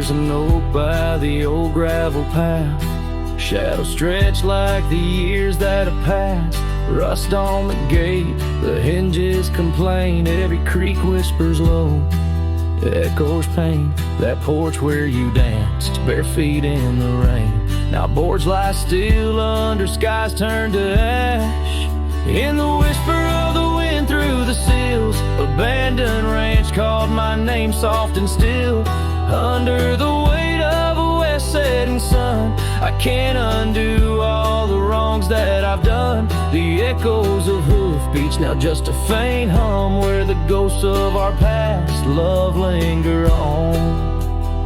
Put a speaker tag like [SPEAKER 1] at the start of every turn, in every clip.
[SPEAKER 1] There's an oak by the old gravel path. Shadows stretch like the years that have passed. Rust on the gate, the hinges complain. Every creak whispers low, echoes pain. That porch where you danced, bare feet in the rain. Now boards lie still under skies turned to ash. In the whisper of the wind through the sills, abandoned ranch called my name soft and still. Under the weight of a west setting sun, I can't undo all the wrongs that I've done. The echoes of hoofbeats, now just a faint hum, where the ghosts of our past love linger on.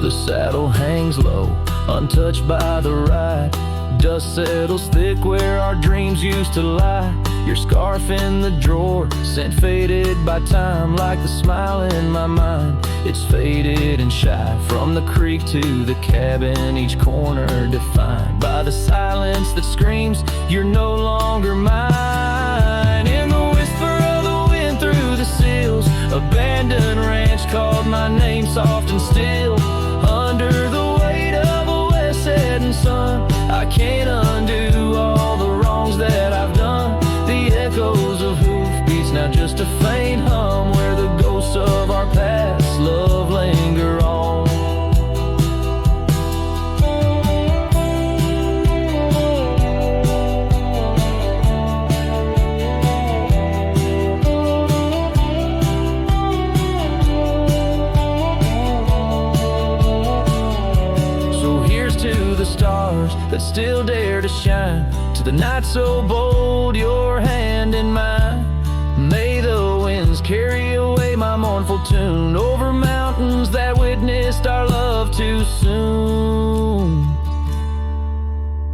[SPEAKER 1] The saddle hangs low, untouched by the ride. Dust settles thick where our dreams used to lie. Your scarf in the drawer, scent faded by time, like the smile in my mind. It's faded and shy, from the creek to the cabin, each corner defined by the silence that screams, you're no longer mine. In the whisper of the wind through the sills, abandoned ranch called my name soft and still. Under the weight of a west setting sun, I can't undo all the wrongs that I've done. The echoes of hoofbeats, now just a faint hum, where the ghosts of our past love linger on. So here's to the stars that still dare to shine, to the night so bold, your hand in mine. May the winds carry away my mournful tune, over mountains that witnessed our love too soon.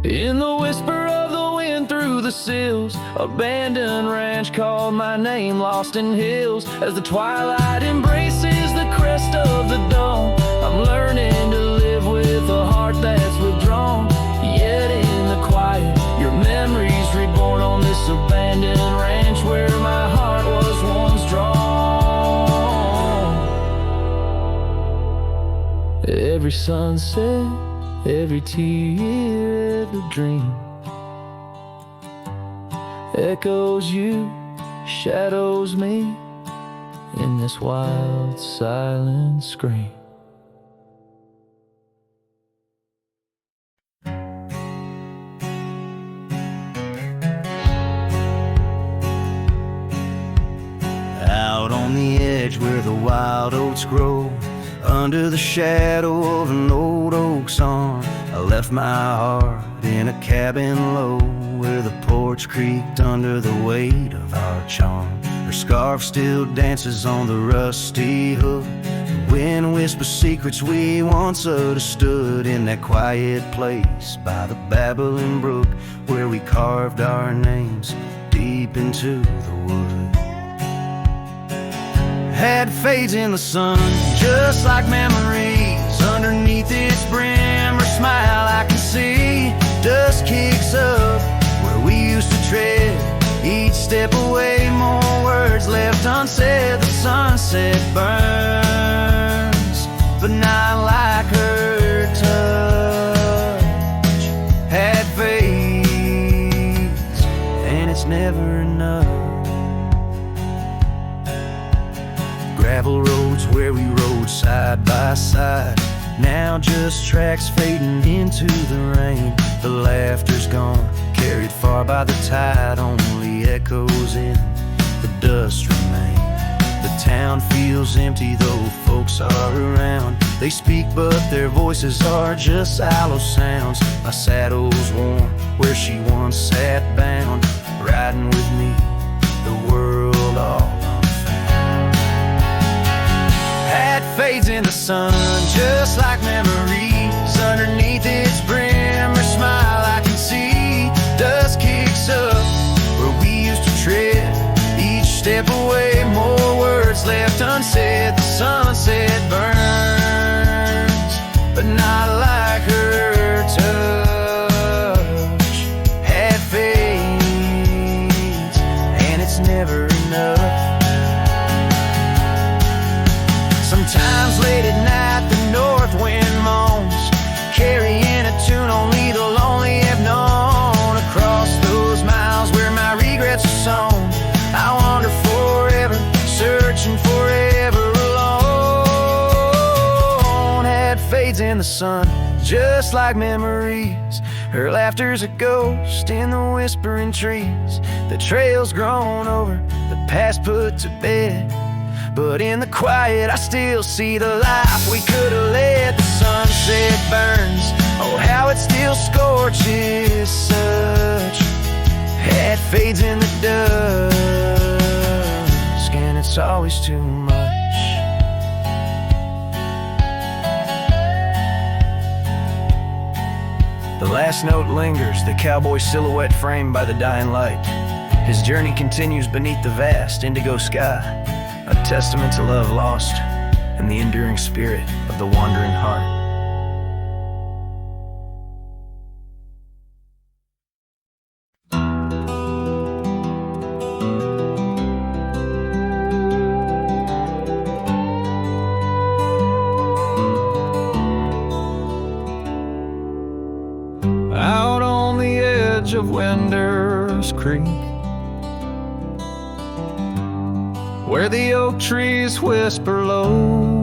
[SPEAKER 1] In the whisper of the wind through the sills, abandoned ranch called my name lost in hills. As the twilight embraces the crest of the dawn, I'm learning to live with a heart that's withdrawn. Yet in the quiet, your memories reborn on this abandoned ranch, where my heart was once drawn. Every sunset, every tear, every dream echoes you, shadows me in this wild, silent scream.
[SPEAKER 2] Out on the edge where the wild oats grow, under the shadow of an old oak's arm, I left my heart in a cabin low, where the porch creaked under the weight of our charm. Her scarf still dances on the rusty hook. The wind whispers secrets we once understood, in that quiet place by the babbling brook, where we carved our names deep into the wood. Had fades in the sun, just like memories. Underneath its brim, her smile I can see. Dust kicks up where we used to tread, each step away, more words left unsaid. The sunset burns, but not like her touch. Had fades, and it's never enough. Gravel roads where we rode side by side, now just tracks fading into the rain. The laughter's gone, carried far by the tide, only echoes in the dust remain. The town feels empty though folks are around. They speak but their voices are just hollow sounds. My saddle's warm where she once sat bound, riding with me the world all fades in the sun, just like memories. Underneath its brim, her smile I can see. Dust kicks up where we used to tread, each step away, more words left unsaid. The sunset burns, but not like her touch. Had fades, and it's never enough. Sometimes late at night the fades in the sun, just like memories. Her laughter's a ghost in the whispering trees. The trail's grown over, the past put to bed. But in the quiet I still see the life we could have led. The sunset burns, oh how it still scorches such. It fades in the dusk, and it's always too much. The last note lingers, the cowboy silhouette framed by the dying light. His journey continues beneath the vast indigo sky, a testament to love lost and the enduring spirit of the wandering heart.
[SPEAKER 1] Out on the edge of Winder's Creek, where the oak trees whisper low,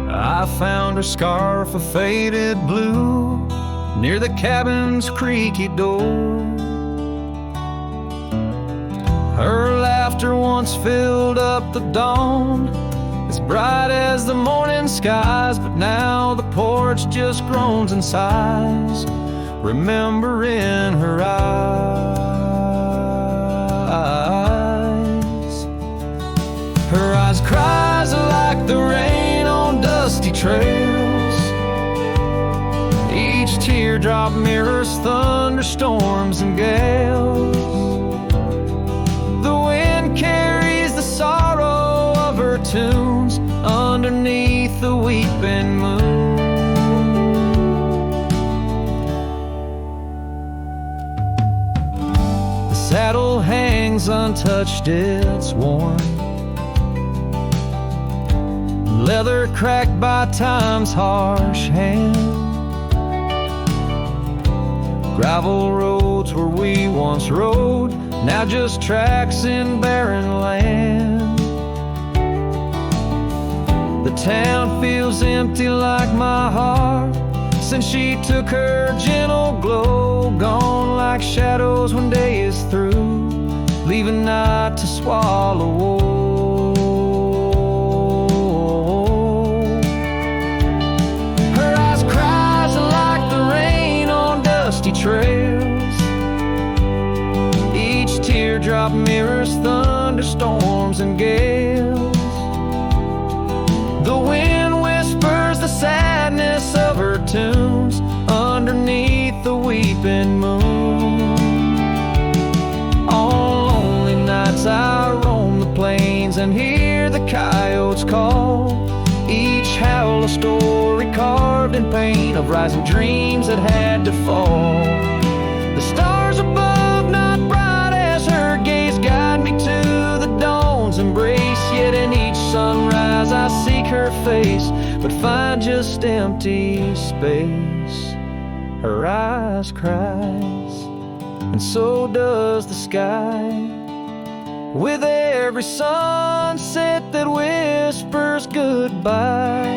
[SPEAKER 1] I found her scarf of faded blue near the cabin's creaky door. Her laughter once filled up the dawn, as bright as the morning skies, but now the porch just groans and sighs, remembering her eyes. Her eyes cries like the rain on dusty trails. Each teardrop mirrors thunderstorms and gales. The wind carries the sorrow of her tunes underneath the weeping moon. The saddle hangs untouched, it's worn, leather cracked by time's harsh hand. Gravel roads where we once rode, now just tracks in barren land. The town feels empty like my heart since she took her gentle glow. Gone like shadows when day is through, leaving night to swallow whole. Her eyes cries like the rain on dusty trails. Each teardrop mirrors thunderstorms and gales. The wind whispers the sadness of her tunes underneath the weeping moon. On lonely nights I roam the plains and hear the coyotes call, each howl a story carved in pain of rising dreams that had to fall. The stars above not bright as her gaze guide me to the dawn's embrace, yet in each sunrise I seek her face, but find just empty space. Her eyes cries, and so does the sky, with every sunset that whispers goodbye.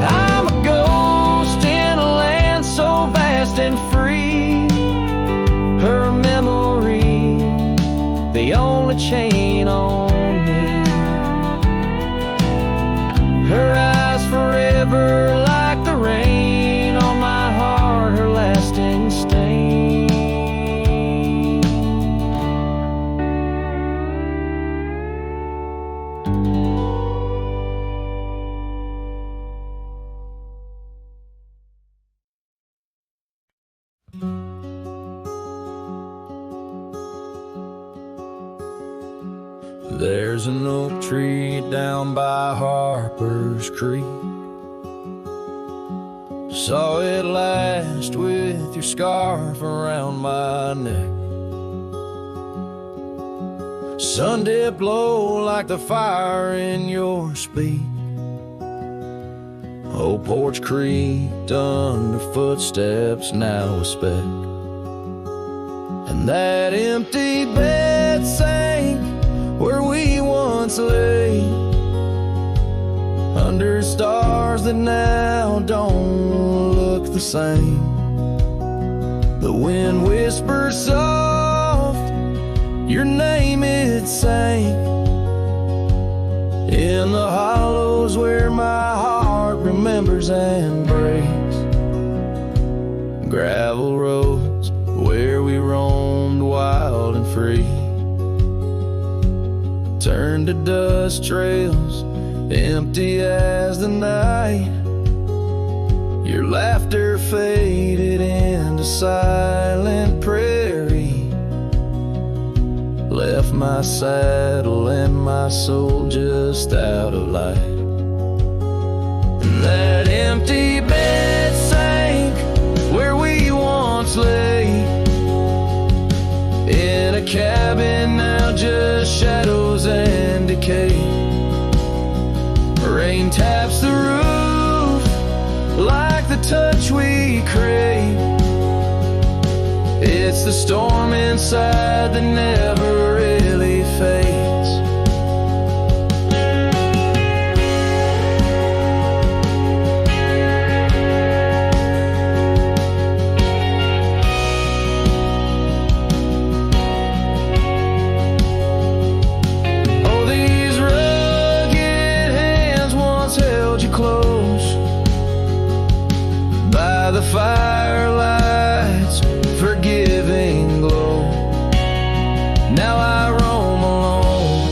[SPEAKER 1] I'm a ghost in a land so vast and free. Her memory, the only chain on me. Her eyes forever like the rain on my heart, her lasting stain. There's an oak tree down by Harper's Creek. Saw it last with your scarf around my neck. Sun dipped low like the fire in your speak. Old porch creaked under footsteps now a speck. And that empty bed sank where we once lay, under stars that now don't look the same. The wind whispers soft, your name it sang. In the hollows where my heart remembers and breaks. Gravel roads where we roamed wild and free turned to dust trails, empty as the night. Your laughter faded into silent prairie, left my saddle and my soul just out of light. And that empty bed sank where we once lay, in a cabin now just shadows and decay. Rain taps the roof like the touch we crave. It's the storm inside that never really fades. Oh, these rugged hands once held you close by the firelight's forgiving glow. Now I roam alone,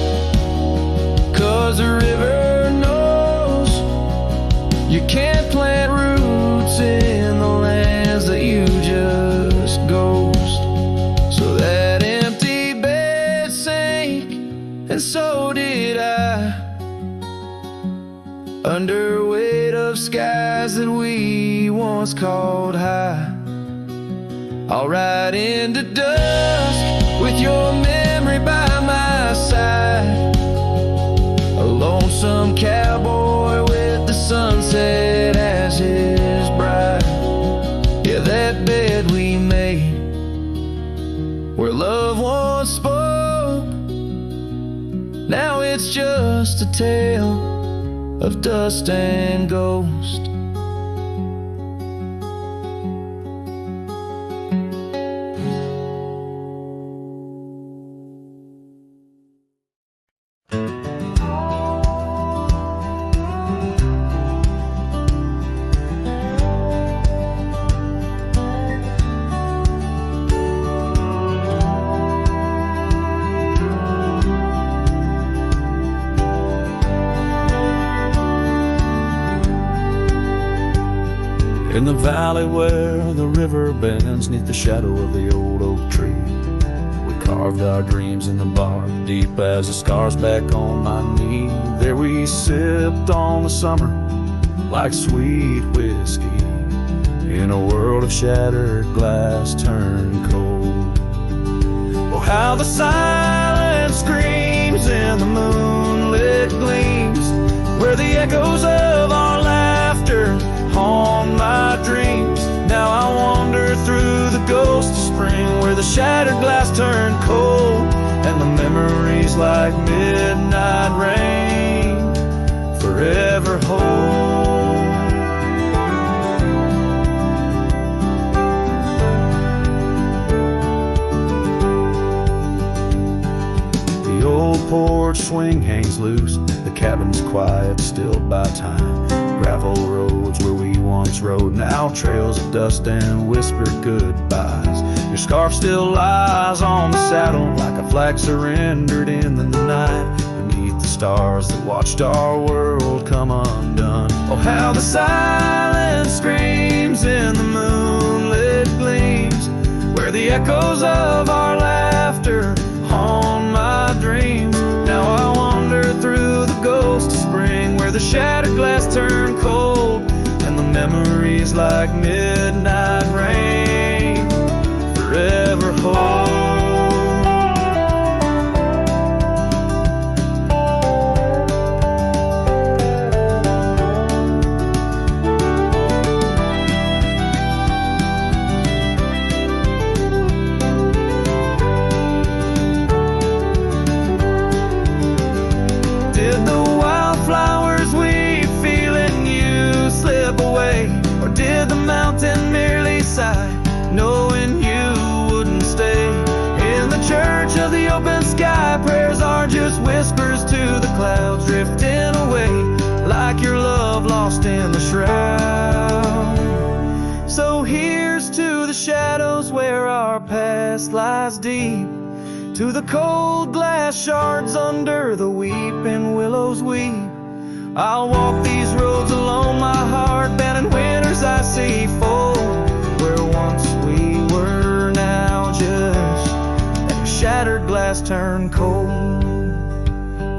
[SPEAKER 1] 'cause the river knows you can't plant roots in the lands that you just ghost. So that empty bed sank, and so did I, under weight of skies that we once called high. I'll ride into dusk with your memory by my side, a lonesome cowboy with the sunset as his bride. Yeah, that bed we made where love once spoke, now it's just a tale of dust and ghost. In the valley where the river bends neath the shadow of the old oak tree, we carved our dreams in the bark, deep as the scars back on my knee. There we sipped on the summer like sweet whiskey, in a world of shattered glass turned cold. Oh, how the silence screams in the moonlit gleams, where the echoes of our laughter haunt my dreams. Now I wander through the ghost of spring, where the shattered glass turned cold, and the memories like midnight rain forever hold. The old porch swing hangs loose, the cabin's quiet, stilled by time. Gravel roads where we once rode, now trails of dust and whispered goodbyes. Your scarf still lies on the saddle like a flag surrendered in the night, beneath the stars that watched our world come undone. Oh, how the silence screams in the moonlit gleams, where the echoes of our laughter haunt my dreams. Now I wander through the ghost of spring, where the shattered glass turned cold, and the memories like midnight rain forever hold. Did the wildflowers we whispers to the clouds drifting away, like your love lost in the shroud. So here's to the shadows where our past lies deep, to the cold glass shards under the weeping willows weep. I'll walk these roads alone, my heart bent in winters I see fold, where once we were, now just a shattered glass turned cold.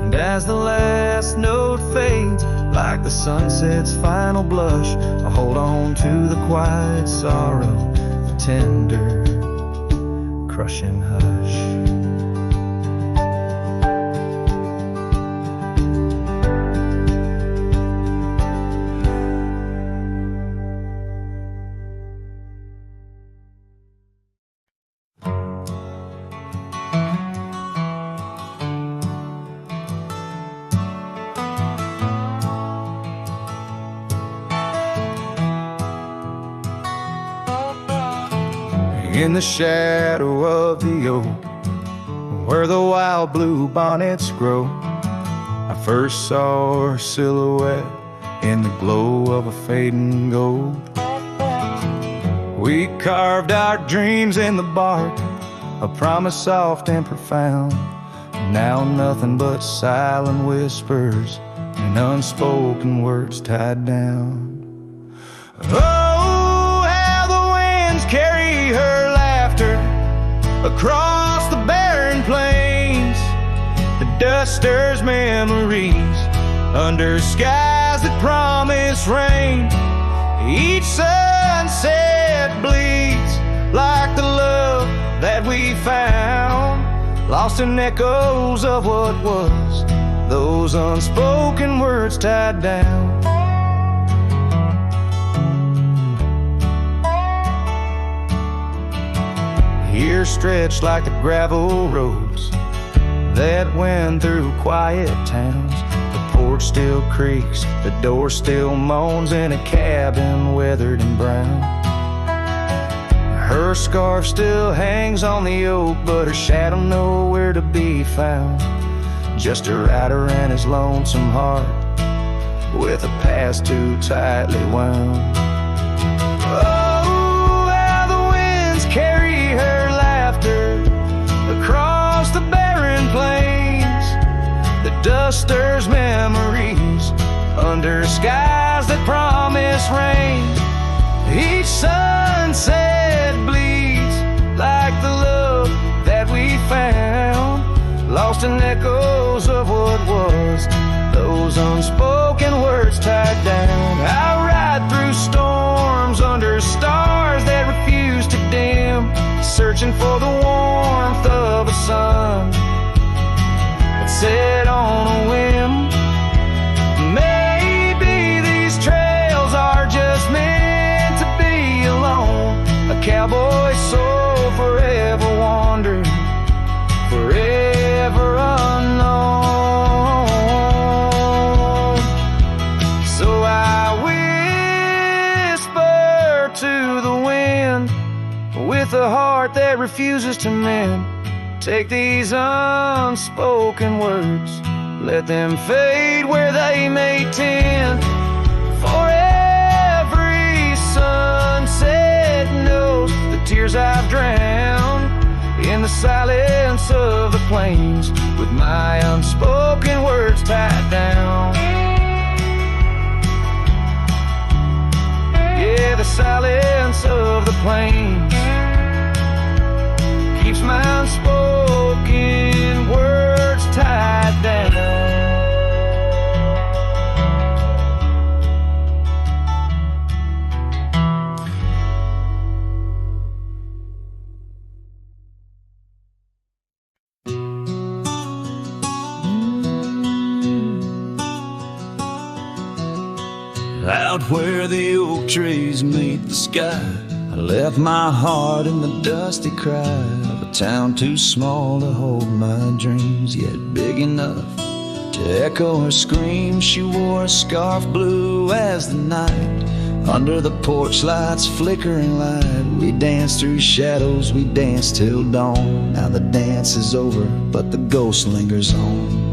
[SPEAKER 1] And as the last note fades, like the sunset's final blush, I hold on to the quiet sorrow, the tender, crushing hush. In the shadow of the oak, where the wild blue bonnets grow, I first saw her silhouette in the glow of a fading gold. We carved our dreams in the bark, a promise soft and profound. Now nothing but silent whispers and unspoken words tied down. Oh, how the winds carry her laughter across the barren plains. The dust stirs memories under skies that promise rain. Each sunset bleeds like the love that we found, lost in echoes of what was, those unspoken words tied down. Here stretched like the gravel roads that went through quiet towns. The porch still creaks, the door still moans in a cabin weathered and brown. Her scarf still hangs on the oak, but her shadow nowhere to be found. Just a rider and his lonesome heart, with a past too tightly wound. Oh, how the winds carry her laughter across the barren plains. The dust stirs memories under skies that promise rain. Each sunset bleeds like the love that we found, lost in echoes of what was, those unspoken words tied down. I ride through storms under stars that refuse to dim, searching for the warmth of a sun that set on a whim. Maybe these trails are just meant to be alone, a cowboy's soul forever wandering, forever unknown. So I whisper to the wind with a heart that refuses to mend. Take these unspoken words, let them fade where they may tend. For every sunset knows the tears I've drowned in the silence of the plains, with my unspoken words tied down. Yeah, the silence of the plains keeps my unspoken words tied down.
[SPEAKER 2] Out where the oak trees meet the sky, I left my heart in the dusty cry of a town too small to hold my dreams, yet big enough to echo her screams. She wore a scarf blue as the night, under the porch lights flickering light. We danced through shadows, we danced till dawn. Now the dance is over, but the ghost lingers on.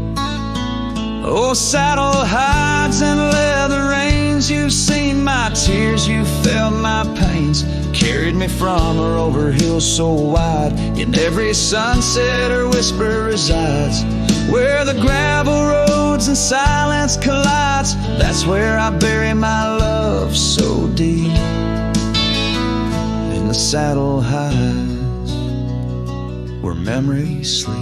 [SPEAKER 2] Oh, saddle hides and leather reins, you've seen my tears, you've felt my pains. Carried me from her over hills so wide. In every sunset her whisper resides. Where the gravel roads and silence collides, that's where I bury my love so deep. In the saddle hides where memories sleep.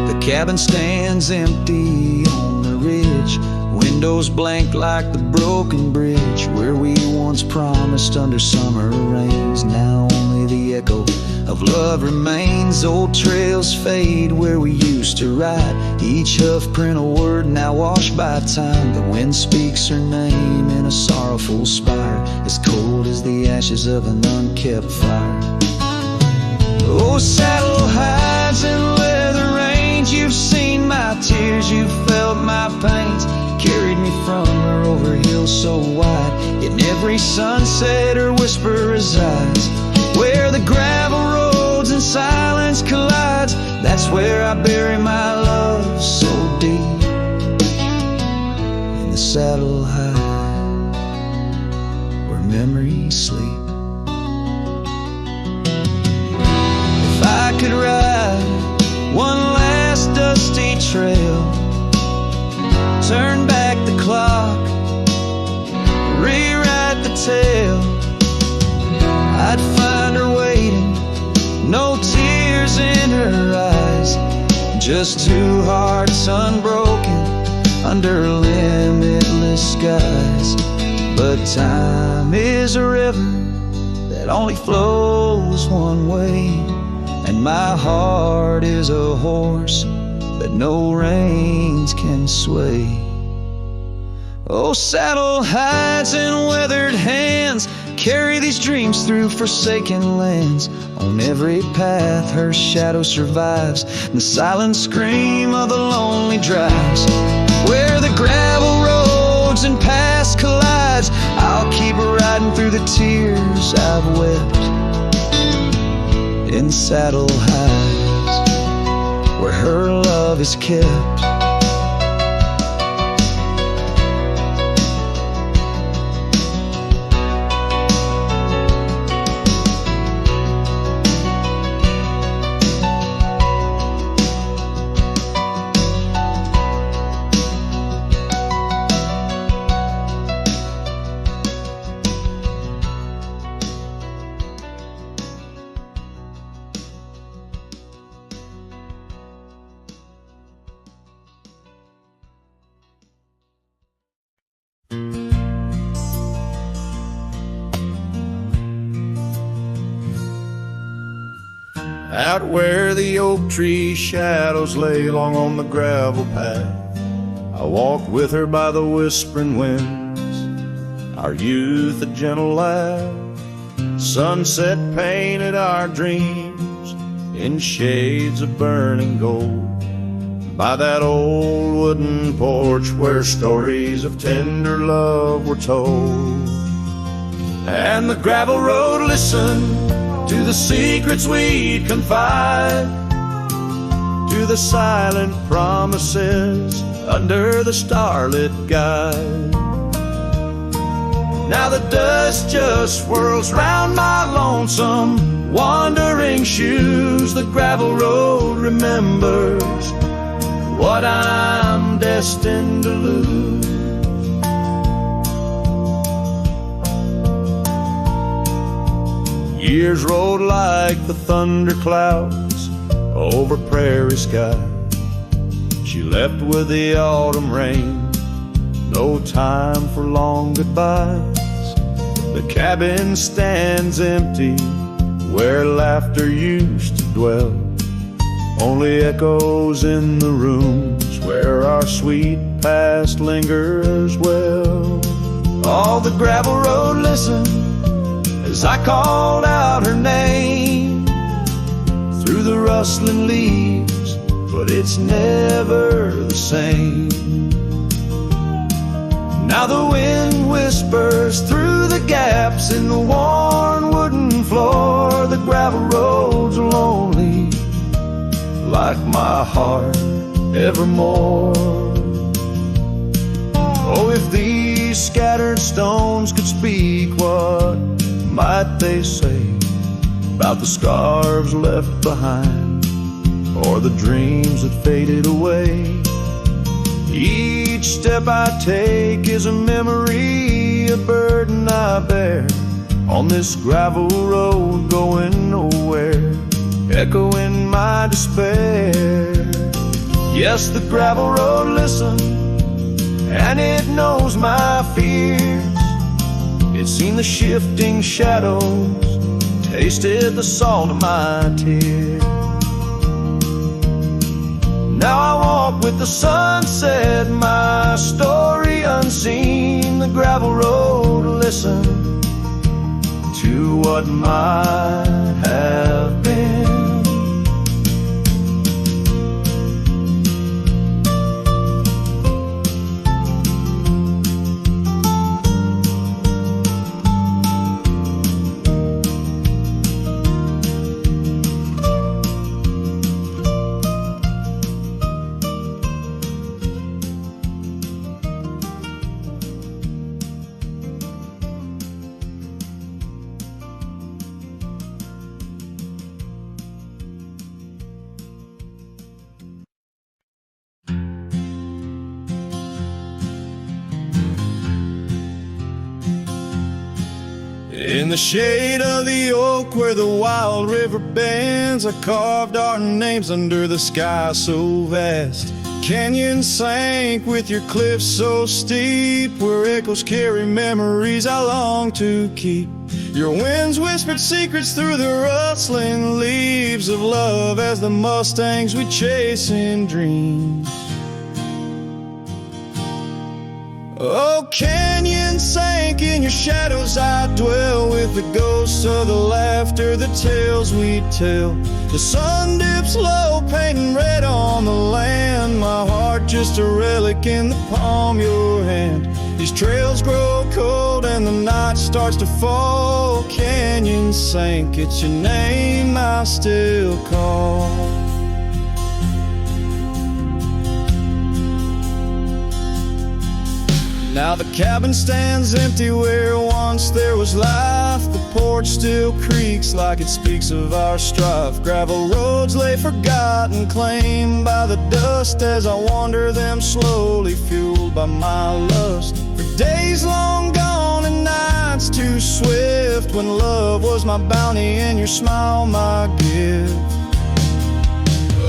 [SPEAKER 2] The cabin stands empty on the ridge, windows blank like the broken bridge where we once promised under summer rains. Now only the echo of love remains. Old trails fade where we used to ride, each hoof print a word now washed by time. The wind speaks her name in a sorrowful spire, as cold as the ashes of an unkept fire. Oh, saddle hides and leather reins, you've seen my tears, you've felt my pains. Carried me from her over hills so wide. In every sunset her whisper resides. Where the gravel roads and silence collides, that's where I bury my love so deep. In the saddle hides where memories sleep. If I could ride one last dusty trail, turn back the clock, rewrite the tale, I'd find her waiting, no tears in her eyes, just two hearts unbroken under limitless skies. But time is a river that only flows one way, and my heart is a horse that no reins can sway. Oh, saddle hides and weathered hands carry these dreams through forsaken lands. On every path her shadow survives, the silent scream of the lonely drives. Where the gravel roads and past collides, I'll keep riding through the tears I've wept. In saddle hides where her love is kept.
[SPEAKER 3] Out where the oak tree shadows lay long on the gravel path, I walked with her by the whispering winds, our youth a gentle laugh. Sunset painted our dreams in shades of burning gold, by that old wooden porch where stories of tender love were told. And the gravel road listened to the secrets we'd confide, to the silent promises under the starlit guide. Now the dust just swirls round my lonesome wandering shoes. The gravel road remembers what I'm destined to lose. Years rolled like the thunder clouds over prairie sky. She left with the autumn rain, no time for long goodbyes. The cabin stands empty where laughter used to dwell, only echoes in the rooms where our sweet past lingers well. All the gravel road listened as I called out her name through the rustling leaves, but it's never the same. Now the wind whispers through the gaps in the worn wooden floor. The gravel roads are lonely like my heart evermore. Oh, if these scattered stones could speak, what might they say about the scars left behind, or the dreams that faded away? Each step I take is a memory, a burden I bear on this gravel road going nowhere, echoing my despair. Yes, the gravel road listens, and it knows my fears. It's seen the shifting shadows, tasted the salt of my tears. Now I walk with the sunset, my story unseen. The gravel road, listen to what might have been.
[SPEAKER 4] In the shade of the oak where the wild river bends, I carved our names under the sky so vast. Canyons sank with your cliffs so steep, where echoes carry memories I long to keep. Your winds whispered secrets through the rustling leaves of love as the mustangs we chase in dreams. Oh, canyon sank in your shadows, I dwell with the ghosts of the laughter, the tales we tell. The sun dips low, painting red on the land, my heart just a relic in the palm of your hand. These trails grow cold and the night starts to fall. Canyon sank, it's your name I still call. Now the cabin stands empty where once there was life. The porch still creaks like it speaks of our strife. Gravel roads lay forgotten, claimed by the dust, as I wander them slowly, fueled by my lust. For days long gone and nights too swift, when love was my bounty and your smile my gift.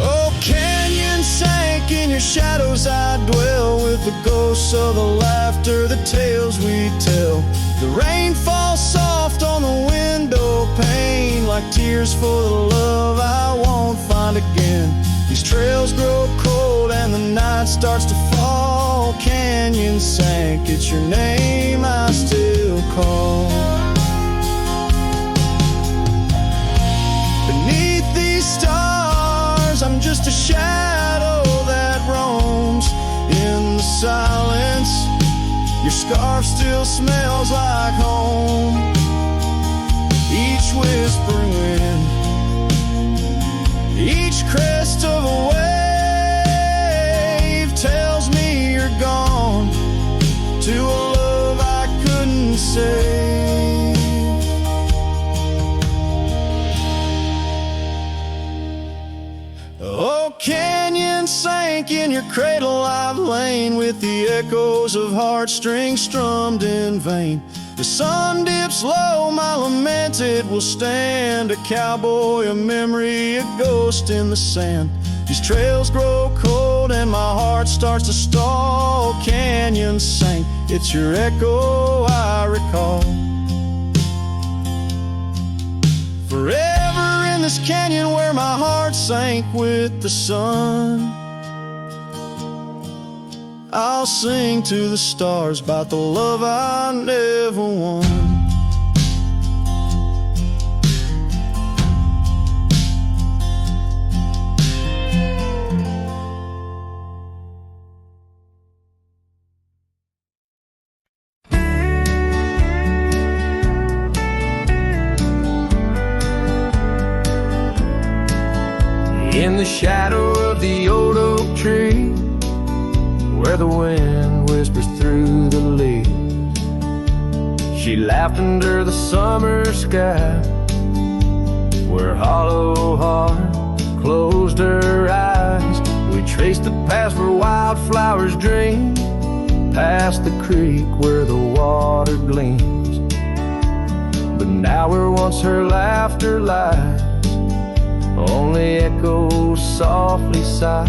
[SPEAKER 4] Oh, canyon sank in your shadows, I dwell with the ghosts of the laughter, the tales we tell. The rain falls soft on the window pane, like tears for the love I won't find again. These trails grow cold and the night starts to fall. Canyon sank, it's your name I still call. Beneath these stars, I'm just a shadow that roams in the silence. Your scarf still smells like home. Each whispering wind, each crest of a wave tells me you're gone to a love I couldn't save. Oh, canyon sank in your cradle, I've lain with the echoes of heartstrings strummed in vain. The sun dips low, my lament it will stand, a cowboy, a memory, a ghost in the sand. These trails grow cold and my heart starts to stall. Canyon sank, it's your echo I recall. Forever in this canyon where my heart sank with the sun, I'll sing to the stars about the love I never won.
[SPEAKER 1] In the shadow of the old oak tree, the wind whispers through the leaves. She laughed under the summer sky, where hollow heart closed her eyes. We traced the path where wildflowers dream, past the creek where the water gleams. But now where once her laughter lies, only echoes softly sigh.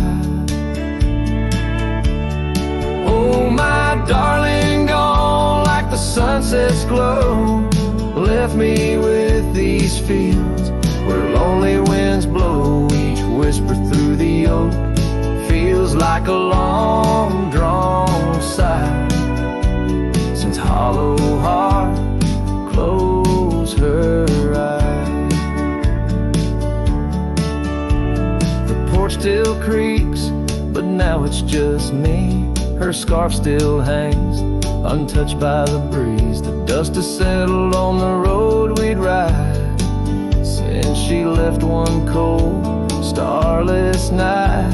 [SPEAKER 1] Oh, my darling, gone like the sunset's glow, left me with these fields where lonely winds blow. Each whisper through the oak feels like a long drawn sigh, since hollow heart closed her eyes. The porch still creaks, but now it's just me. Her scarf still hangs, untouched by the breeze. The dust has settled on the road we'd ride, since she left one cold, starless night.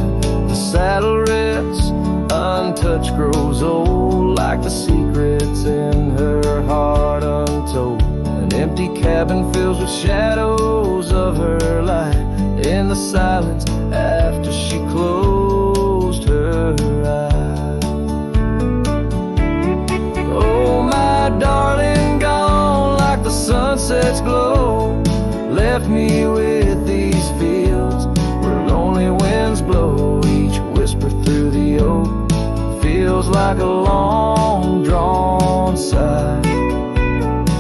[SPEAKER 1] The saddle rests, untouched, grows old, like the secrets in her heart untold. An empty cabin fills with shadows of her life, in the silence after she closed her eyes. Oh, my darling, gone like the sunset's glow, left me with these fields where lonely winds blow. Each whisper through the oak feels like a long drawn sigh,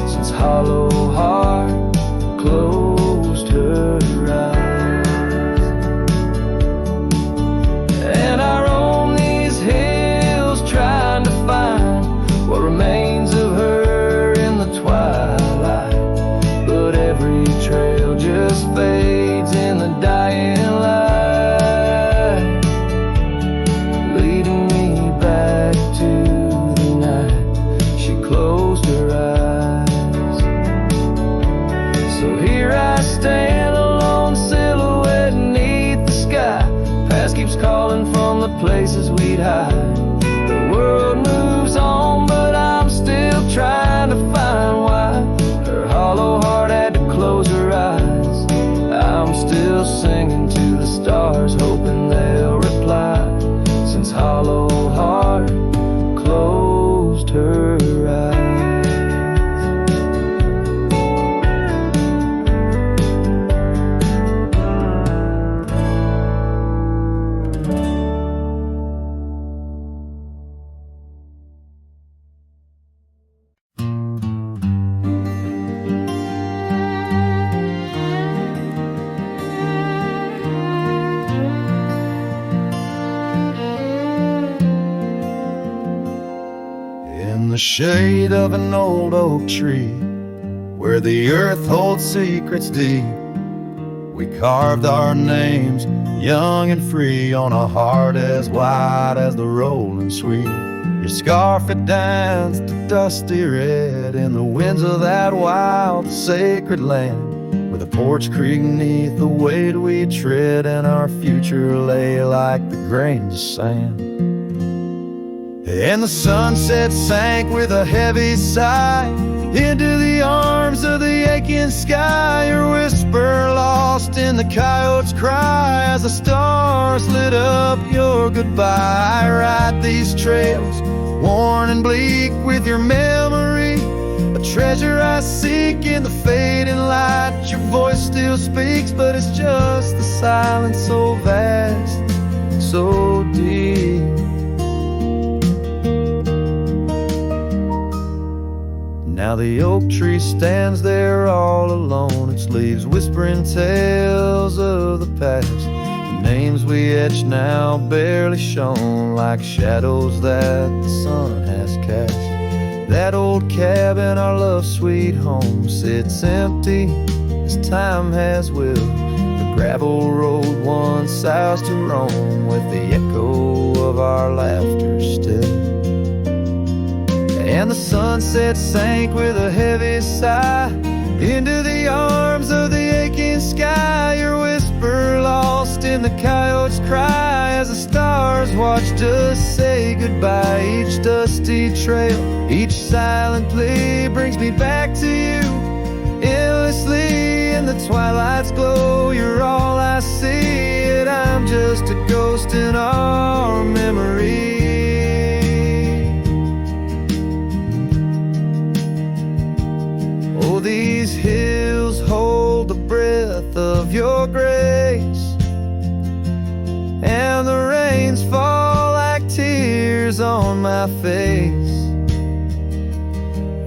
[SPEAKER 1] since hollow heart closed her eyes. And I roam these hills trying to find what remains of her in the twilight, but every trail just fades in the dying light, leading me back to the night she closed her eyes. So here I stand, alone, silhouette beneath the sky. Past keeps calling from the places we'd hide. The world moves on, but I'm still trying to find why her hollow heart had to close her eyes. I'm still singing to the stars, hoping they'll reply, since hollow heart closed her eyes.
[SPEAKER 3] In the shade of an old oak tree, where the earth holds secrets deep, we carved our names, young and free, on a heart as wide as the rolling sweet. Your scarf had danced a dusty red in the winds of that wild, sacred land, where the porch creaked neath the weight we tread, and our future lay like the grains of sand. And the sunset sank with a heavy sigh into the arms of the aching sky. Your whisper lost in the coyote's cry as the stars lit up your goodbye. I ride these trails, worn and bleak, with your memory, a treasure I seek in the fading light. Your voice still speaks, but it's just the silence so vast, so deep. Now the oak tree stands there all alone, its leaves whispering tales of the past. The names we etched now barely shown, like shadows that the sun has cast. That old cabin, our love's sweet home, sits empty as time has willed. The gravel road once south to roam, with the echo of our laughter still. And the sunset sank with a heavy sigh into the arms of the aching sky. Your whisper lost in the
[SPEAKER 1] coyotes cry as the stars watch us say goodbye. Each dusty trail, each silent plea brings me back to you. Endlessly in the twilight's glow, you're all I see, and I'm just a ghost in our memory. Oh, these hills hold the breath of your grace, and the rains fall like tears on my face.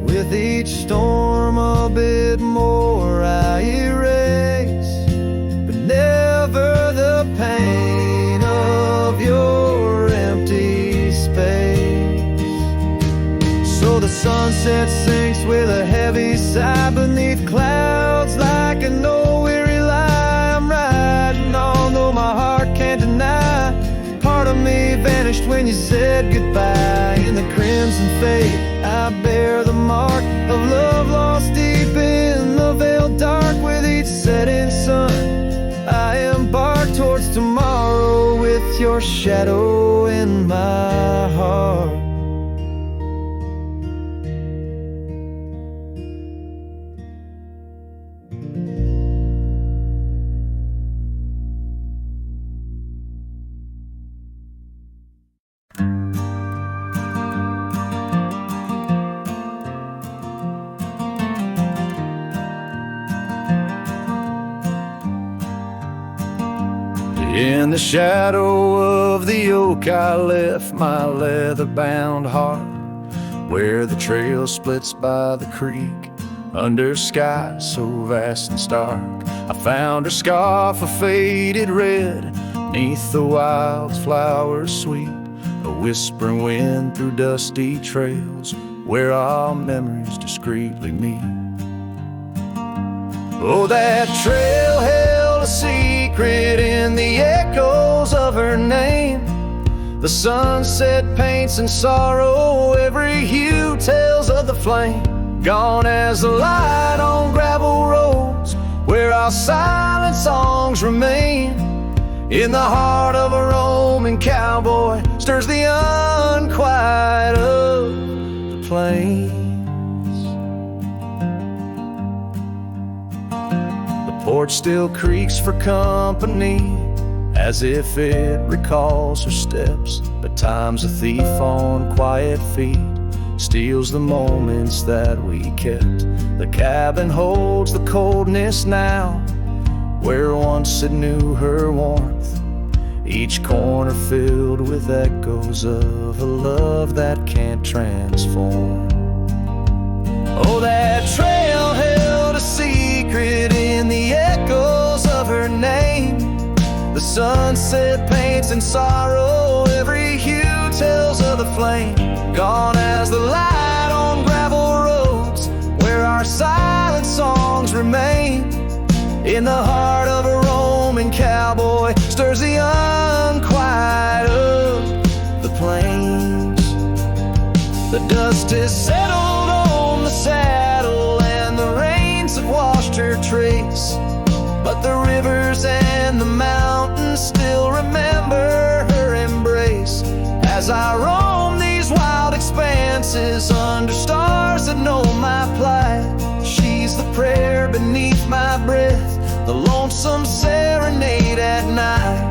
[SPEAKER 1] With each storm a bit more I erase, but never the pain of your empty space. So the sunset sinks with a heavy sigh beneath clouds like an old weary lie. I'm riding on though my heart can't deny. Part of me vanished when you said goodbye. In the crimson fade I bear the mark of love lost deep in the veil dark. With each setting sun I embark towards tomorrow with your shadow in my heart.
[SPEAKER 3] In the shadow of the oak I left my leather-bound heart, where the trail splits by the creek, under skies so vast and stark. I found her scarf of faded red, neath the wildflowers sweet, a whispering wind through dusty trails, where our memories discreetly meet. Oh, that trail held a secret in the echoes of her name. The sunset paints in sorrow, every hue tells of the flame. Gone as the light on gravel roads, where our silent songs remain. In the heart of a Roman cowboy stirs the unquiet of the plains. Porch still creaks for company, as if it recalls her steps. But time's a thief on quiet feet, steals the moments that we kept. The cabin holds the coldness now, where once it knew her warmth. Each corner filled with echoes of a love that can't transform. Oh, that trail held a secret in the echoes of her name. The sunset paints in sorrow, every hue tells of the flame. Gone as the light on gravel roads, where our silent songs remain. In the heart of a Roman cowboy stirs the unquiet of the plains. The dust is settled on the saddle, and the rains have washed her trace. But the rivers and the mountains still remember her embrace. As I roam these wild expanses under stars that know my plight, she's the prayer beneath my breath, the lonesome serenade at night.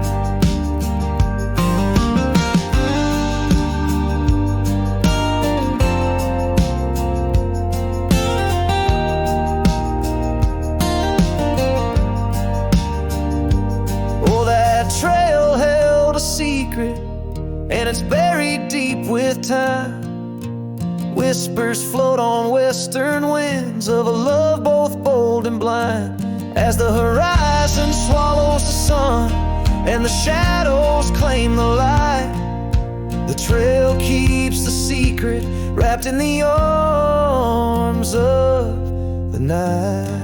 [SPEAKER 3] Trail held a secret, and it's buried deep with time. Whispers float on western winds of a love both bold and blind. As the horizon swallows the sun and the shadows claim the light, the trail keeps the secret wrapped in the arms of the night.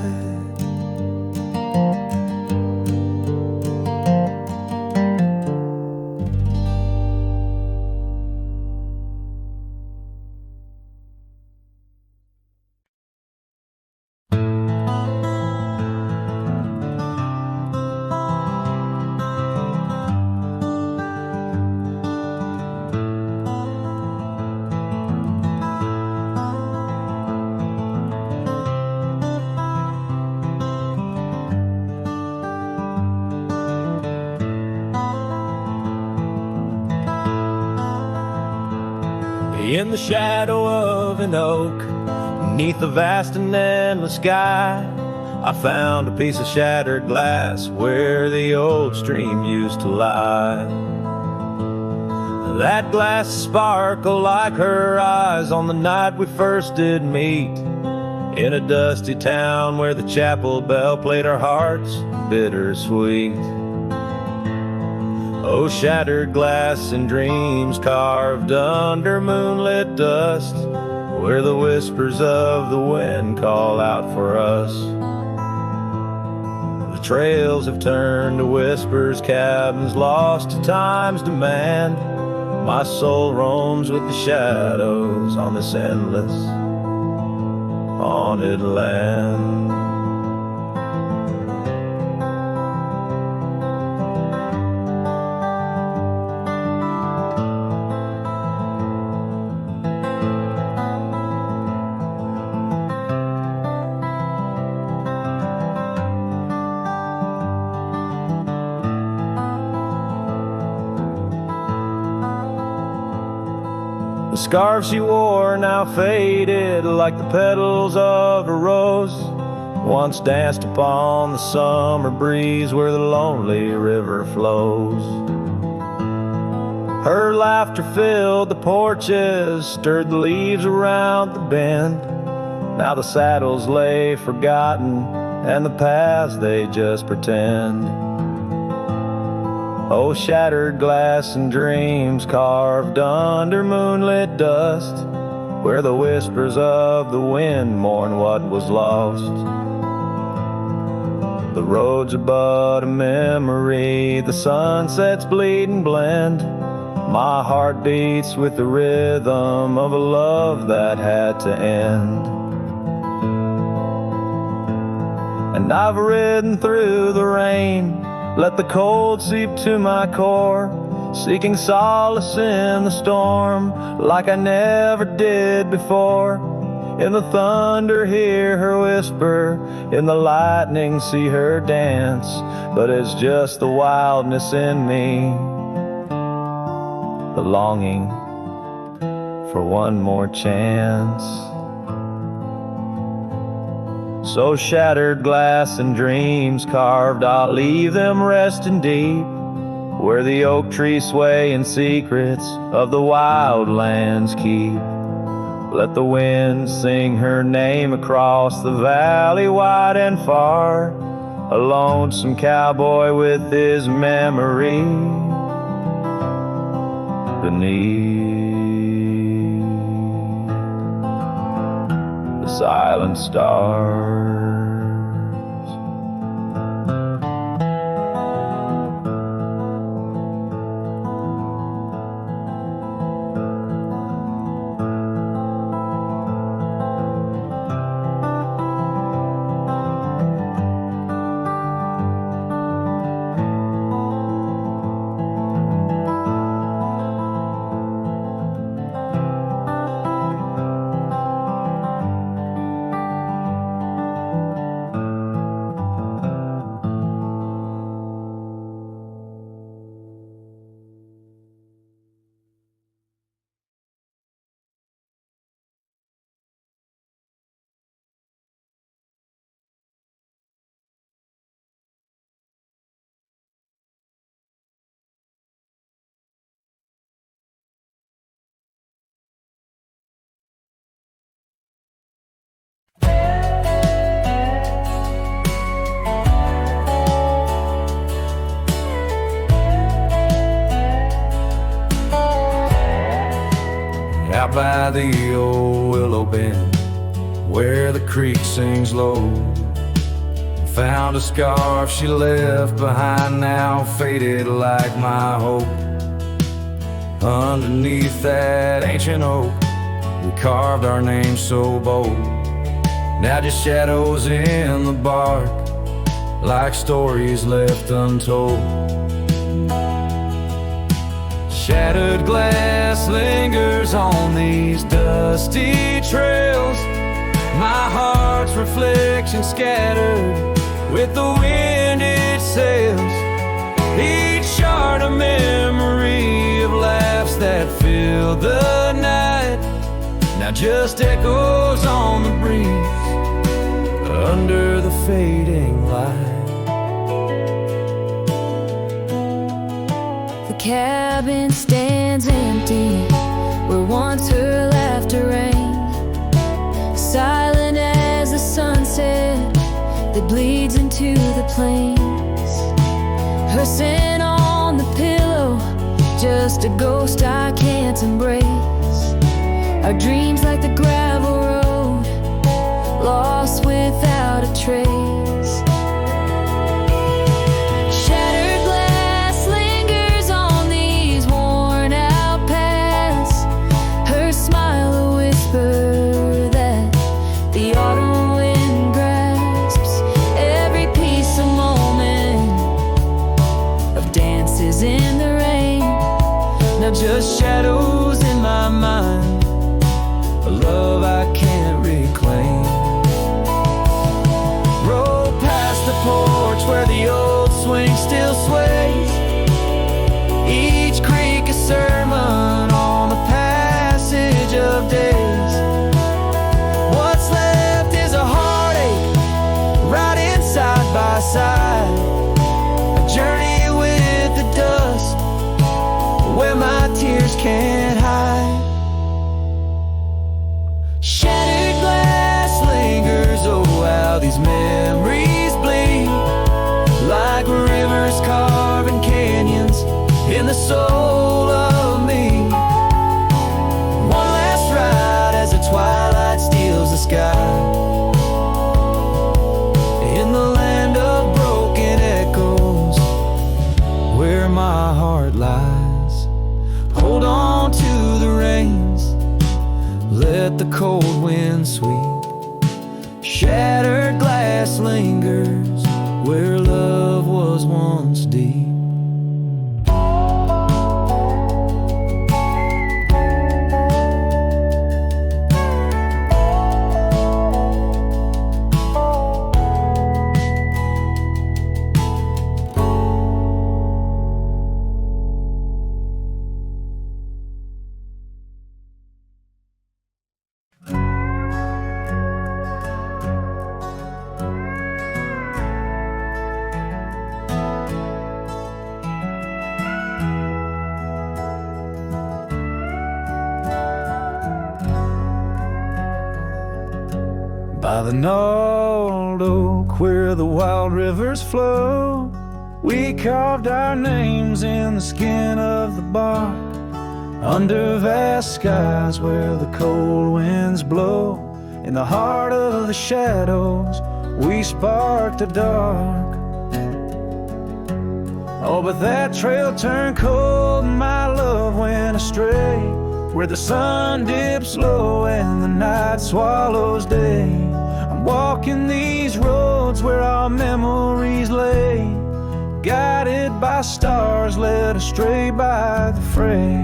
[SPEAKER 1] In the shadow of an oak, beneath the vast and endless sky, I found a piece of shattered glass where the old stream used to lie. That glass sparkled like her eyes on the night we first did meet, in a dusty town where the chapel bell played our hearts bittersweet. Oh, shattered glass and dreams carved under moonlit dust, where the whispers of the wind call out for us. The trails have turned to whispers, cabins lost to time's demand. My soul roams with the shadows on this endless haunted land. The scarf she wore now faded like the petals of a rose, once danced upon the summer breeze where the lonely river flows. Her laughter filled the porches, stirred the leaves around the bend. Now the saddles lay forgotten, and the paths they just pretend. Oh, shattered glass and dreams carved under moonlit dust, where the whispers of the wind mourn what was lost. The roads are but a memory, the sunsets bleed and blend. My heart beats with the rhythm of a love that had to end. And I've ridden through the rain, let the cold seep to my core, seeking solace in the storm like I never did before. In the thunder hear her whisper, in the lightning see her dance, but it's just the wildness in me, the longing for one more chance. So shattered glass and dreams carved, I'll leave them resting deep, where the oak trees sway and secrets of the wild lands keep. Let the wind sing her name across the valley wide and far, a lonesome cowboy with his memory beneath the silent stars. Out by the old willow bend, where the creek sings low, found a scarf she left behind, now faded like my hope. Underneath that ancient oak, we carved our names so bold, now just shadows in the bark, like stories left untold. Shattered glass lingers on these dusty trails, my heart's reflection scattered with the wind it sails. Each shard a memory of laughs that filled the night, now just echoes on the breeze under the fading light.
[SPEAKER 5] The cabin stands empty where once her laughter rang, silent as the sunset that bleeds into the plains. Her scent on the pillow, just a ghost I can't embrace. Our dreams like the gravel road, lost without a trace. Shattered glass lingers on these worn out paths. Her smile a whisper that the autumn wind grasps. Every piece a moment of dances in the rain,
[SPEAKER 1] Now just shadows in my mind, a love I can't reclaim. Roll past the porch where the old swing still sways. Each creak a sermon on the passage of days. What's left is a heartache, riding side by side. A journey with the dust, where my tears can't hide. Shattered glass lingers, oh how these memories bleed, like rivers carving canyons in the soul of me. One last ride as the twilight steals the sky, in the land of broken echoes, where my heart lies. Hold on to the reins, let the cold wind sweep. Shattered glass lingers where love was once deep. By the gnarled oak where the wild rivers flow, we carved our names in the skin of the bark. Under vast skies where the cold winds blow, in the heart of the shadows we sparked the dark. Oh, but that trail turned cold and my love went astray, where the sun dips low and the night swallows day. I'm walking these roads where our memories lay, guided by stars led astray by the fray.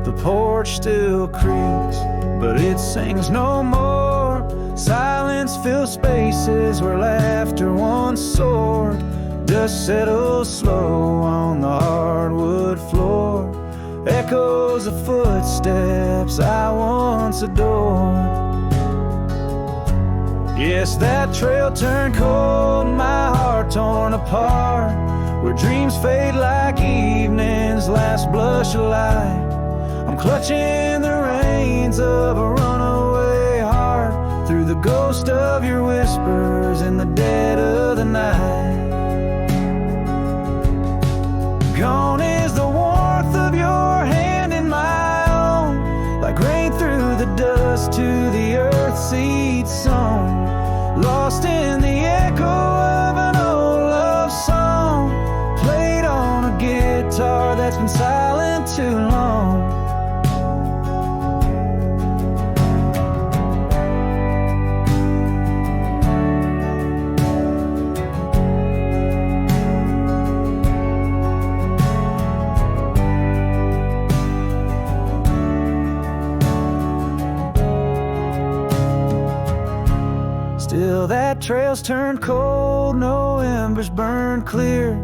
[SPEAKER 1] The porch still creaks, but it sings no more. Silence fills spaces where laughter once soared. Dust settles slow on the hardwood floor, echoes of footsteps I once adored. Yes, that trail turned cold and my heart torn apart, where dreams fade like evening's last blush of light. I'm clutching the reins of a runaway heart, through the ghost of your whispers in the dead of the night. Gone is the warmth of your hand in my own, like rain through the dust to the earth seed sown. Lost in the echo of an old love song, played on a guitar that's been silent too long. Still that trail's turned cold, no embers burn clear.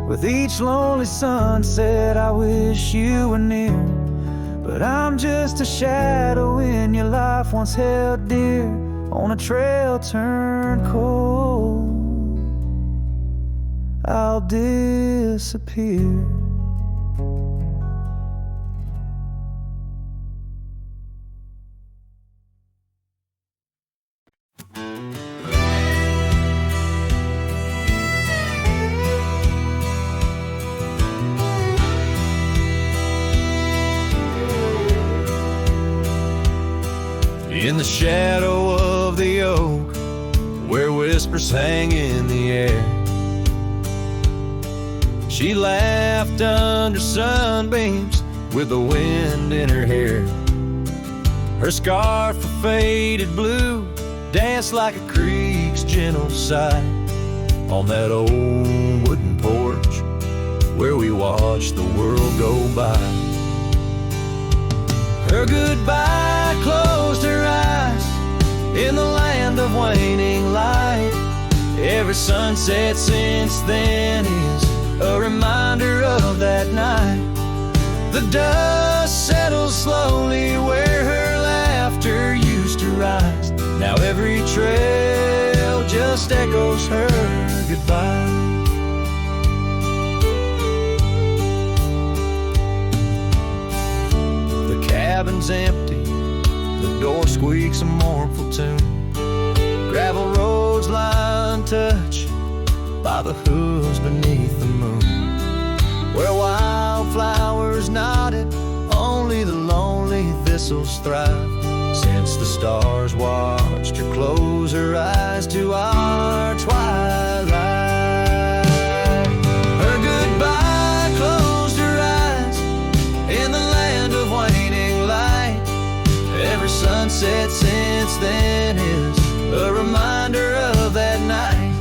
[SPEAKER 1] With each lonely sunset I wish you were near, but
[SPEAKER 2] but I'm just a shadow in your life once held dear, on a trail turned cold. I'll disappear.
[SPEAKER 3] In the shadow of the oak, where whispers hang in the air, she laughed under sunbeams with the wind in her hair. Her scarf of faded blue danced like a creek's gentle sigh on that old wooden porch where we watched the world go by. Her goodbye closed her eyes in the land of waning light. Every sunset since then is a reminder of that night. The dust settles slowly where her laughter used to rise. Now every trail just echoes her goodbye. The cabin's empty, the door squeaks a mournful tune. Gravel roads lie untouched by the hooves beneath the moon. Where wildflowers nodded, only the lonely thistles thrive. Since the stars watched her close her eyes to our twilight. Her goodbye closed her eyes in the land of waning light. Every sunset since then is a reminder of that night.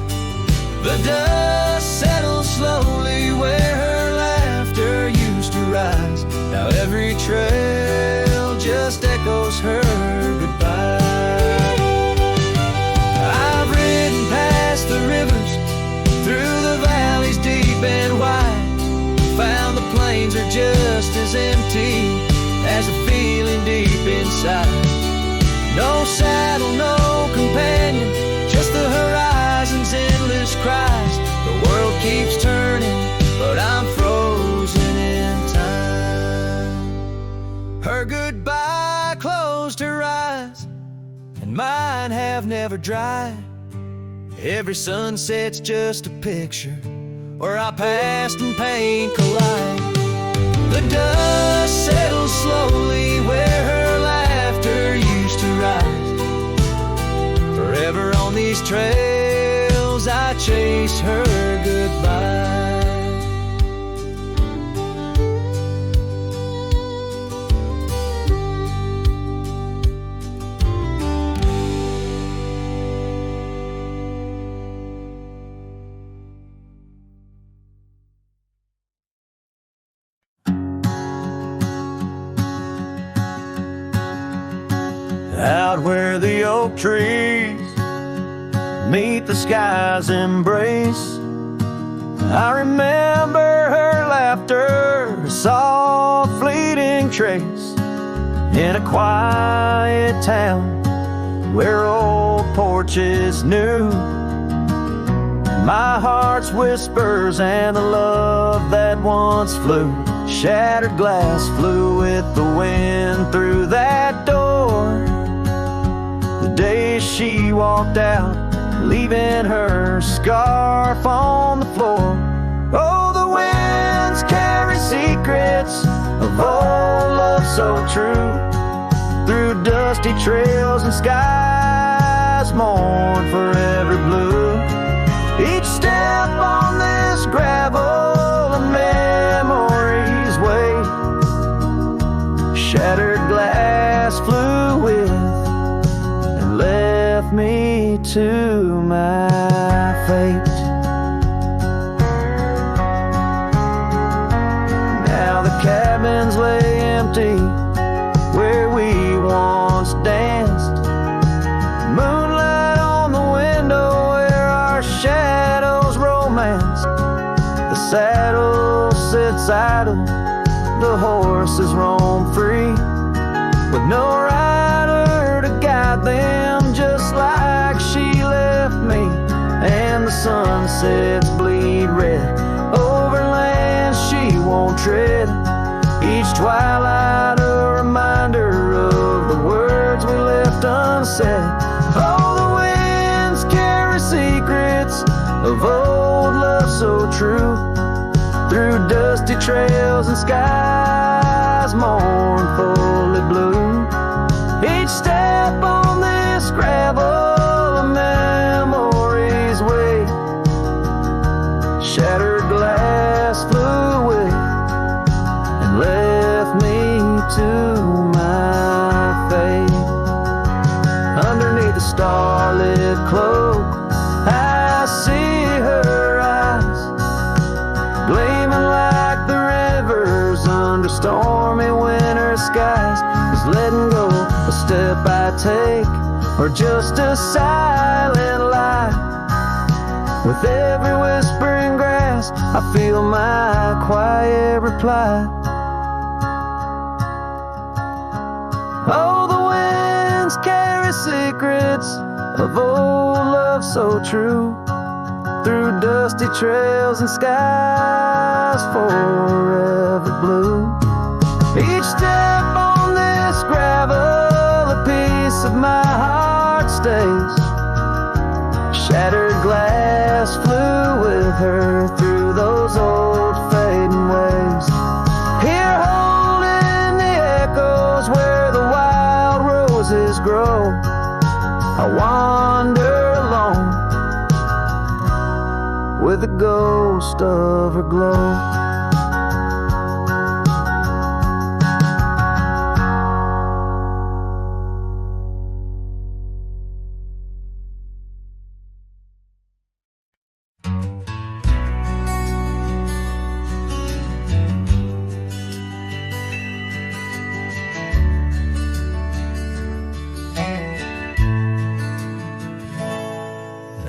[SPEAKER 3] The dust settles slowly where her laughter used to rise. Now every trail just echoes her goodbye. I've ridden past the rivers, through the valleys deep and wide, found the plains are just as empty as the feeling deep inside. No saddle, no companion, just the horizon's endless cries. The world keeps turning, but I'm frozen in time. Her goodbye closed her eyes, and mine have never dried. Every sunset's just a picture where our past and pain collide. The dust settles slowly where her laughter used to rise. Forever on these trails I chase her goodbye.
[SPEAKER 2] Out where the oak trees meet the sky's embrace, I remember her laughter, a soft fleeting trace, in a quiet town where old porches knew my heart's whispers and the love that once flew. Shattered glass flew with the wind through that door the day she walked out, leaving her scarf on the floor. Oh, the winds carry secrets of old love so true, through dusty trails and skies mourn forever blue. Each step on this gravel a memory's way, shattered glass flew with and left me to my fate. Now the cabins lay empty where we once danced, moonlight on the window where our shadows romanced. The saddle sits idle, the horses roam free, with no rider to guide them, just like she left me. And the sunsets bleed red over lands she won't tread, each twilight a reminder of the words we left unsaid. Oh, the winds carry secrets of old love so true, through dusty trails and skies mournfully blue. Each step on this gravel a memory's way, shattered glass flew with and left me to my fate. Underneath the starlit cloak I see her eyes, gleaming like the rivers under stormy winter skies. Is letting go a step I take, or just a silent lie? With every whispering grass I feel my quiet reply. Oh, the winds carry secrets of old love so true, through dusty trails and skies forever blue. Each step on this gravel a piece of my heart stays, shattered glass flew with her through those old fading ways. Here holding the echoes where the wild roses grow, I wander alone with the ghost of her glow.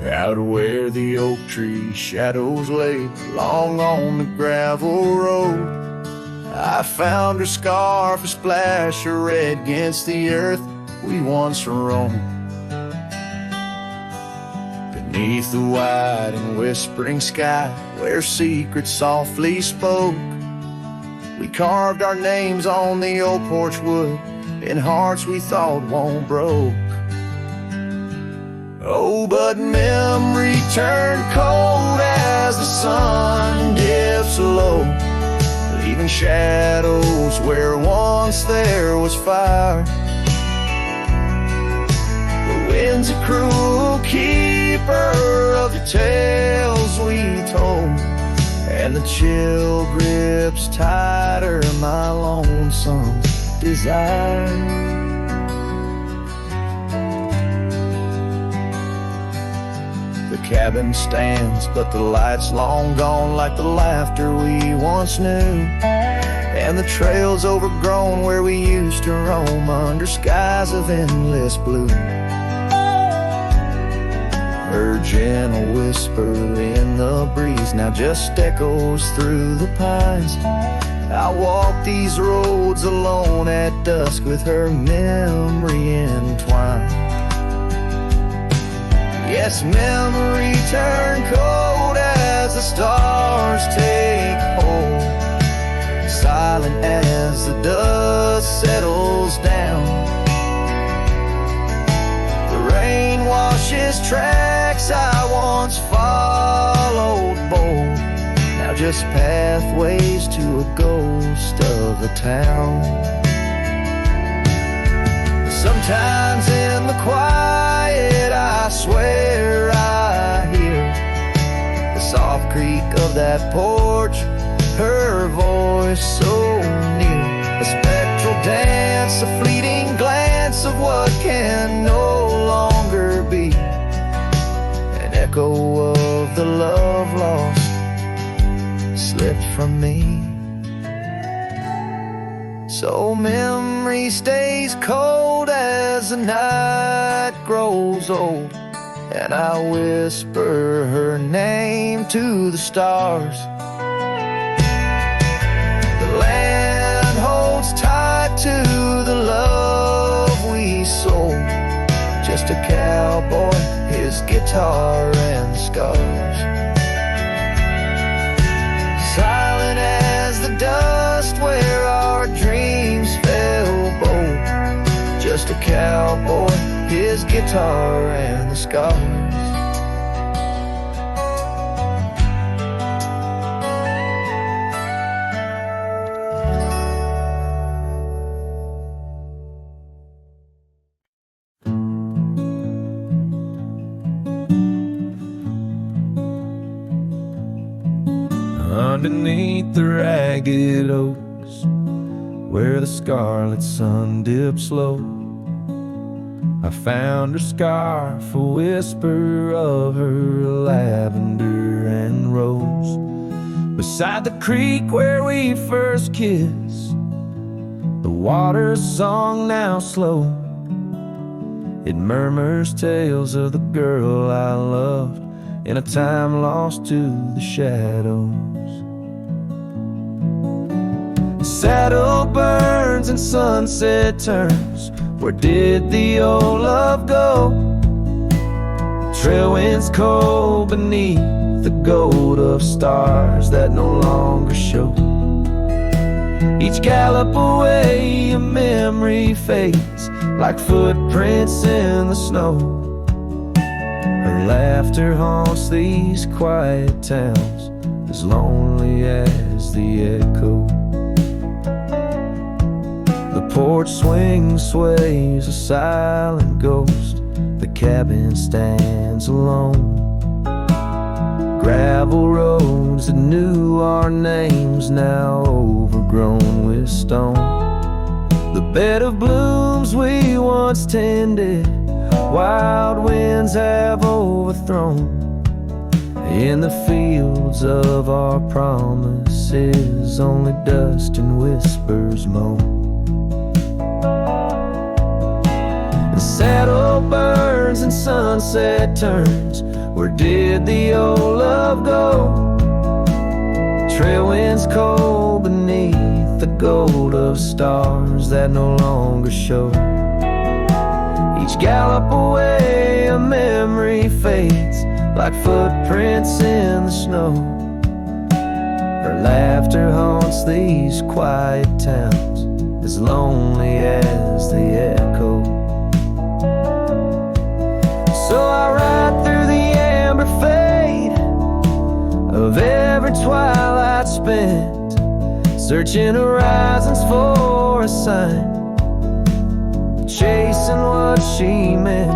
[SPEAKER 3] Out where the oak tree shadows lay long on the gravel road, I found her scarf, a splash of red against the earth we once roamed. Beneath the wide and whispering sky where secrets softly spoke, we carved our names on the old porch wood in hearts we thought won't broke. Oh, but memory turned cold as the sun dips low, leaving shadows where once there was fire. The wind's a cruel keeper of the tales we told, and the chill grips tighter my lonesome desire. The cabin stands, but the light's long gone, like the laughter we once knew, and the trail's overgrown where we used to roam under skies of endless blue. Her gentle whisper in the breeze now just echoes through the pines. I walk these roads alone at dusk with her memory entwined. Yes, memory turned cold as the stars take hold, silent as the dust settles down. The rain washes tracks I once followed bold, now just pathways to a ghost of a town. Sometimes in the quiet I swear I hear the soft creak of that porch, her voice so near, a spectral dance, a fleeting glance of what can no longer be, an echo of the love lost slipped from me. So memory stays cold as the night grows old, and I whisper her name to the stars. The land
[SPEAKER 2] to the love we sold. Just a cowboy, his guitar and scars. Silent as the dust where our dreams fell bold. Just a cowboy, his guitar and the scars.
[SPEAKER 1] Underneath the ragged oaks, where the scarlet sun dips low, I found her scarf, a whisper of her lavender and rose. Beside the creek where we first kissed, the water's song now slow. It murmurs tales of the girl I loved in a time lost to the shadows. Saddle burns and sunset turns. Where did the old love go? Trail winds cold beneath the gold of stars that no longer show. Each gallop away a memory fades like footprints in the snow. Her laughter haunts these quiet towns, as lonely as the echo. The porch swing sways, a silent ghost. The cabin stands alone. Gravel roads that knew our names, now overgrown with stone. The bed of blooms we once tended, wild winds have overthrown. In the fields of our promises, only dust and whispers moan. The saddle burns and sunset turns. Where did the old love go? Trail winds cold beneath the gold of stars that no longer show. Each gallop away a memory fades like footprints in the snow. Her laughter haunts these quiet towns, as lonely as the echo. So I ride through the amber fade of every twilight spent, searching horizons for a sign, chasing what she meant.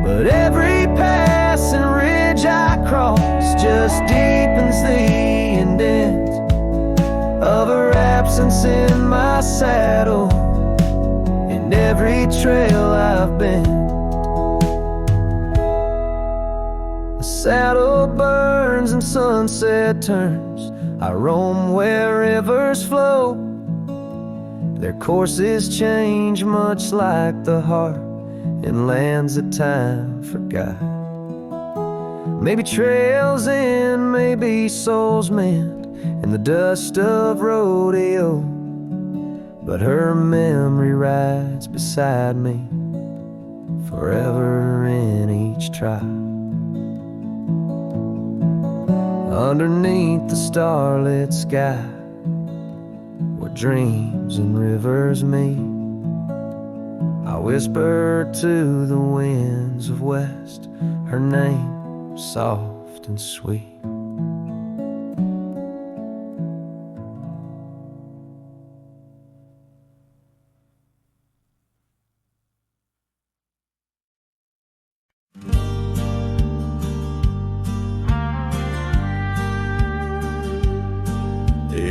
[SPEAKER 1] But every passing ridge I cross just deepens the indent of her absence in my saddle, in every trail I've been. Saddle burns and sunset turns. I roam where rivers flow. Their courses change much like the heart in lands that time forgot. Maybe trails end, maybe souls mend in the dust of rodeo. But her memory rides beside me forever in each tribe. Underneath the starlit sky, where dreams and rivers meet, I whisper to the winds of west her name, soft and sweet.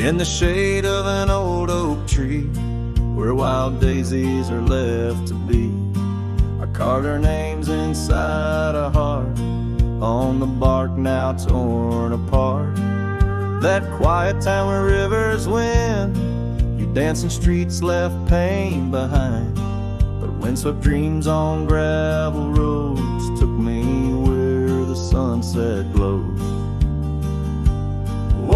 [SPEAKER 3] In the shade of an old oak tree, where wild daisies are left to be, I carved our names inside a heart on the bark now torn apart. That quiet town where rivers win, your dancing streets left pain behind. But windswept dreams on gravel roads took me where the sunset glows.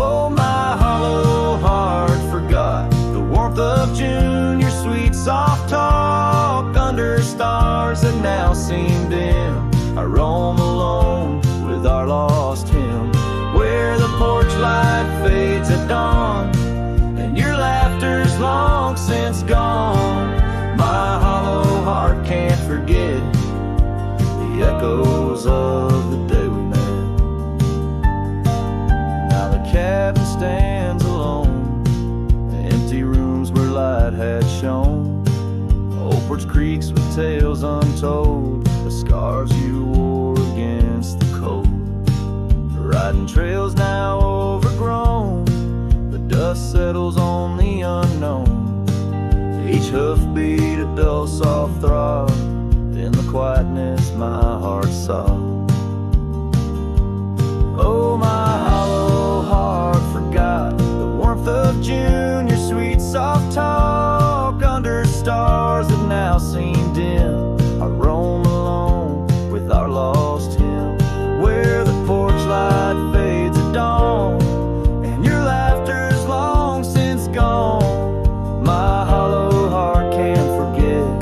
[SPEAKER 3] Oh, my hollow heart forgot the warmth
[SPEAKER 1] of June, your sweet soft talk under stars that now seem dim. I roam alone with our lost hymn, where the porch light fades at dawn and your laughter's long since gone. My hollow heart can't forget the echoes of the day we met. Now the cabin stands alone, the empty rooms where light had shone, old porch creaks with tales untold, the scars you wore against the cold. The riding trails now overgrown, the dust settles on the unknown. Each hoofbeat a dull soft throb, in the quietness my heart sobbed. Oh, my hollow heart forgot the warmth of June, your sweet soft talk under stars that now seem dim. I roam alone with our lost hymn, where the porch light fades at dawn and your laughter's long since gone. My hollow heart can't forget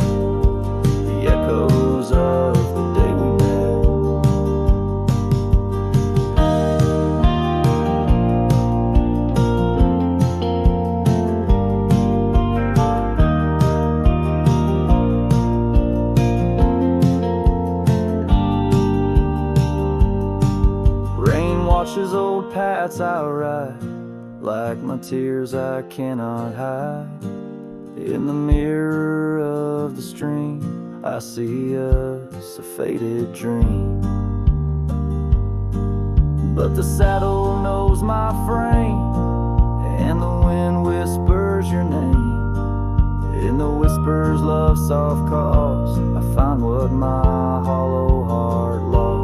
[SPEAKER 1] the echoes of the day we Rain washes old paths I ride, like my tears I cannot hide. In the mirror of the stream, I see us a faded dream. But the saddle knows my frame, and the wind whispers your name. In the whispers love soft calls, I find what my hollow heart lost.